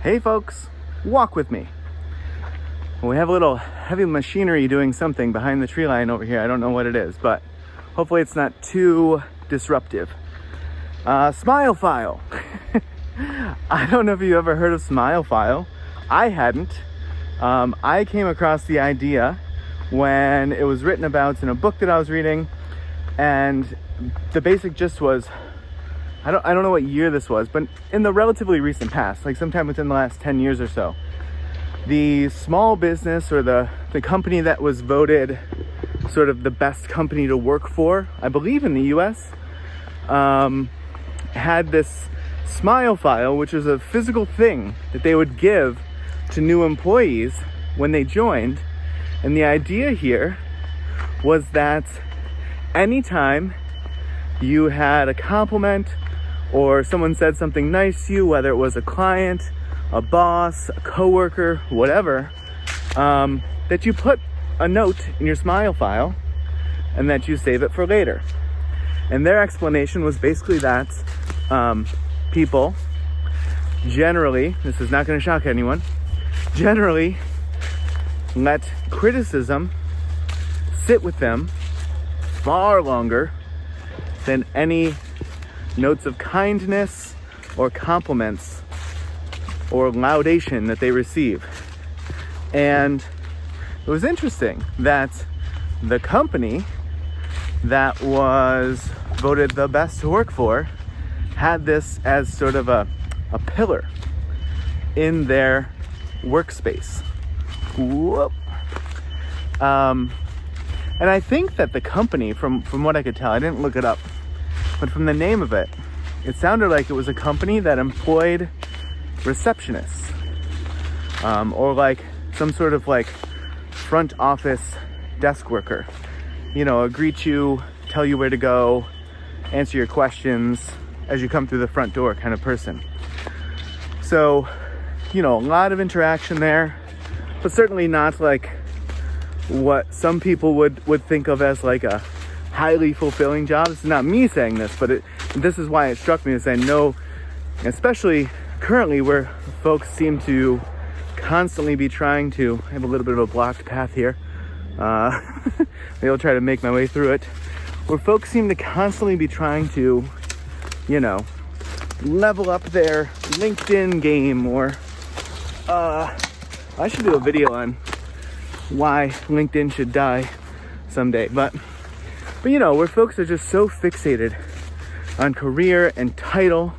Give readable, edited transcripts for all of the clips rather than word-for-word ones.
Hey folks, walk with me. We have a little heavy machinery doing something behind the tree line over here. I don't know what it is, but hopefully it's not too disruptive. SmileFile. I don't know if you ever heard of SmileFile. I hadn't. I came across the idea when it was written about in a book that I was reading, and the basic gist was, I don't know what year this was, but in the relatively recent past, like sometime within the last 10 years or so, the small business or the company that was voted sort of the best company to work for, I believe in the US, had this SmileFile, which was a physical thing that they would give to new employees when they joined. And the idea here was that anytime you had a compliment or someone said something nice to you, whether it was a client, a boss, a coworker, whatever, that you put a note in your SmileFile and that you save it for later. And their explanation was basically that people generally, this is not going to shock anyone, generally let criticism sit with them far longer than any notes of kindness or compliments or laudation that they receive. And it was interesting that the company that was voted the best to work for had this as sort of a pillar in their workspace. Whoop. And I think that the company, from what I could tell, I didn't look it up, but from the name of it, it sounded like it was a company that employed receptionists, or like some sort of like front office desk worker, greet you, tell you where to go, answer your questions as you come through the front door kind of person. So, a lot of interaction there, but certainly not like what some people would think of as like a highly fulfilling job. This is not me saying this, but this is why it struck me, is I know, especially currently, where folks seem to constantly be trying to, I have a little bit of a blocked path here, maybe I'll try to make my way through it, where folks seem to constantly be trying to, level up their LinkedIn game, or I should do a video on why LinkedIn should die someday, but where folks are just so fixated on career and title,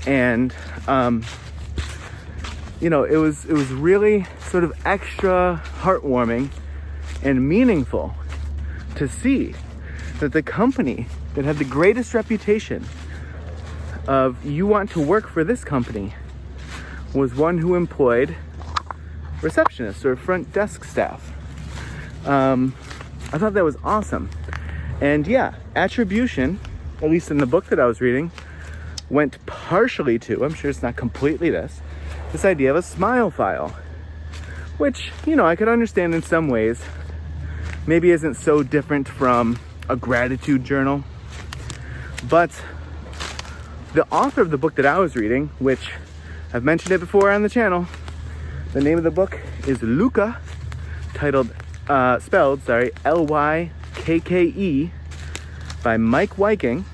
and it was really sort of extra heartwarming and meaningful to see that the company that had the greatest reputation of you want to work for this company was one who employed receptionists or front desk staff. I thought that was awesome. And yeah, attribution, at least in the book that I was reading, went partially to, I'm sure it's not completely this idea of a SmileFile, which, I could understand in some ways, maybe isn't so different from a gratitude journal. But the author of the book that I was reading, which I've mentioned it before on the channel, the name of the book is Lykke, spelled Lykke, by Mike Wiking.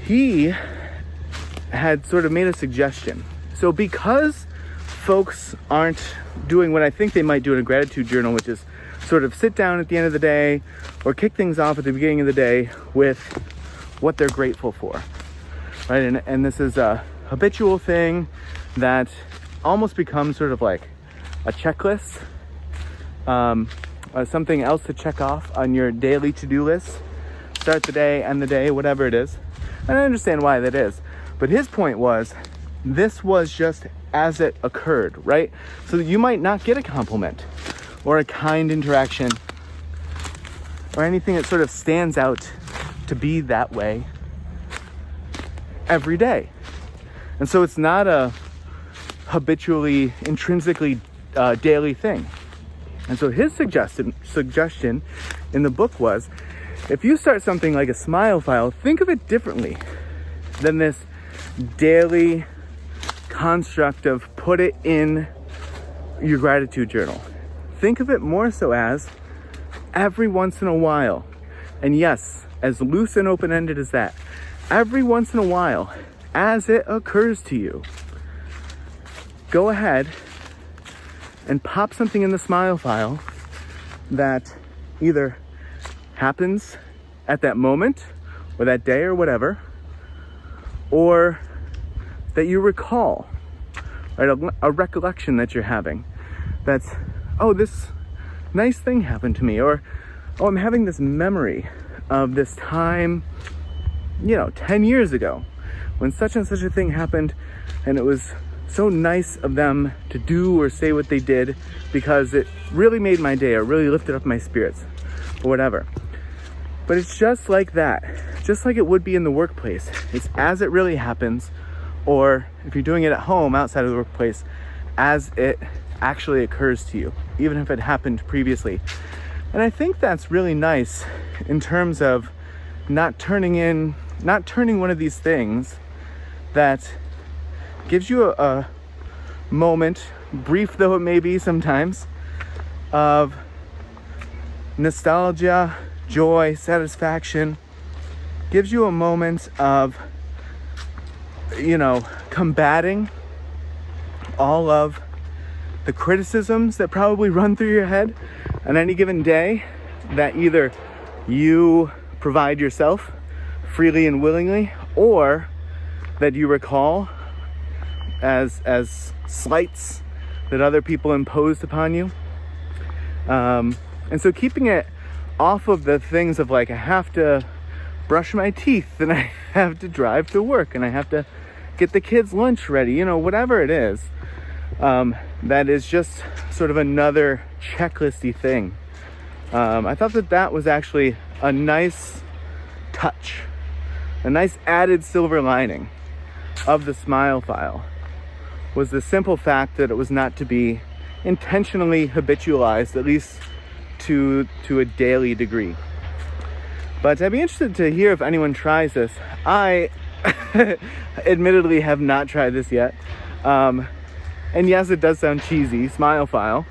He had sort of made a suggestion. So because folks aren't doing what I think they might do in a gratitude journal, which is sort of sit down at the end of the day or kick things off at the beginning of the day with what they're grateful for, right? And this is a habitual thing that almost becomes sort of like a checklist, something else to check off on your daily to-do list. Start the day, end the day, whatever it is. And I understand why that is. But his point was, this was just as it occurred, right? So you might not get a compliment or a kind interaction or anything that sort of stands out to be that way every day. And so it's not a habitually, intrinsically daily thing. And so his suggestion in the book was, if you start something like a SmileFile, think of it differently than this daily construct of put it in your gratitude journal. Think of it more so as every once in a while, and yes, as loose and open-ended as that, every once in a while, as it occurs to you, go ahead and pop something in the smile file that either happens at that moment or that day or whatever, or that you recall, right? A recollection that you're having that's, oh, this nice thing happened to me, or oh, I'm having this memory of this time, 10 years ago when such and such a thing happened, and it was so nice of them to do or say what they did because it really made my day or really lifted up my spirits or whatever. But it's just like that, just like it would be in the workplace. It's as it really happens, or if you're doing it at home outside of the workplace, as it actually occurs to you, even if it happened previously. And I think that's really nice in terms of not turning one of these things that gives you a moment, brief though it may be sometimes, of nostalgia, joy, satisfaction, gives you a moment of, combating all of the criticisms that probably run through your head on any given day that either you provide yourself freely and willingly, or that you recall as slights that other people imposed upon you. And so keeping it off of the things of like, I have to brush my teeth and I have to drive to work and I have to get the kids lunch ready, whatever it is, that is just sort of another checklisty thing. I thought that was actually a nice touch, a nice added silver lining of the smile file, was the simple fact that it was not to be intentionally habitualized, at least to a daily degree. But I'd be interested to hear if anyone tries this. I admittedly have not tried this yet. And yes, it does sound cheesy, smile file,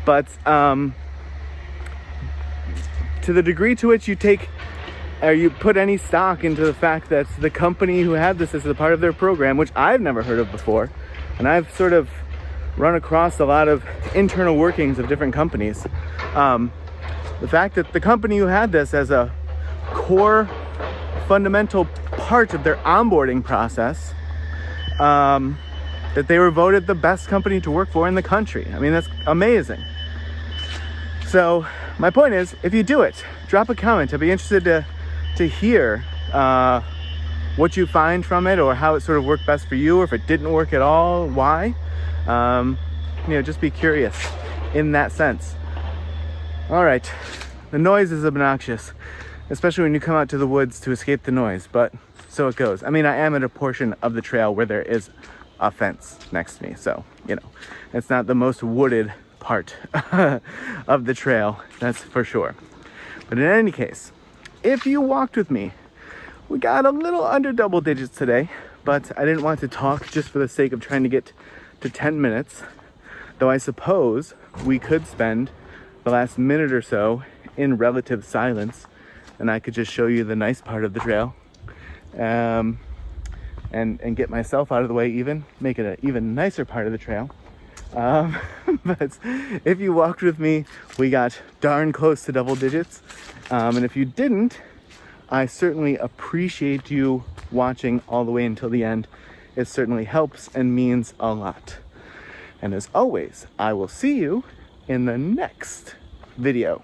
but to the degree to which you take or you put any stock into the fact that the company who had this as a part of their program, which I've never heard of before, and I've sort of run across a lot of internal workings of different companies, the fact that the company who had this as a core fundamental part of their onboarding process, that they were voted the best company to work for in the country. I mean, that's amazing. So my point is, if you do it, drop a comment. I'd be interested to hear what you find from it, or how it sort of worked best for you, or if it didn't work at all, why. Just be curious in that sense. All right, the noise is obnoxious, especially when you come out to the woods to escape the noise, but so it goes. I mean, I am at a portion of the trail where there is a fence next to me, so, it's not the most wooded part of the trail, that's for sure. But in any case, if you walked with me, we got a little under double digits today, but I didn't want to talk just for the sake of trying to get to 10 minutes, though I suppose we could spend the last minute or so in relative silence, and I could just show you the nice part of the trail, and get myself out of the way, make it an even nicer part of the trail. But if you walked with me, we got darn close to double digits, and if you didn't, I certainly appreciate you watching all the way until the end. It certainly helps and means a lot. And as always, I will see you in the next video.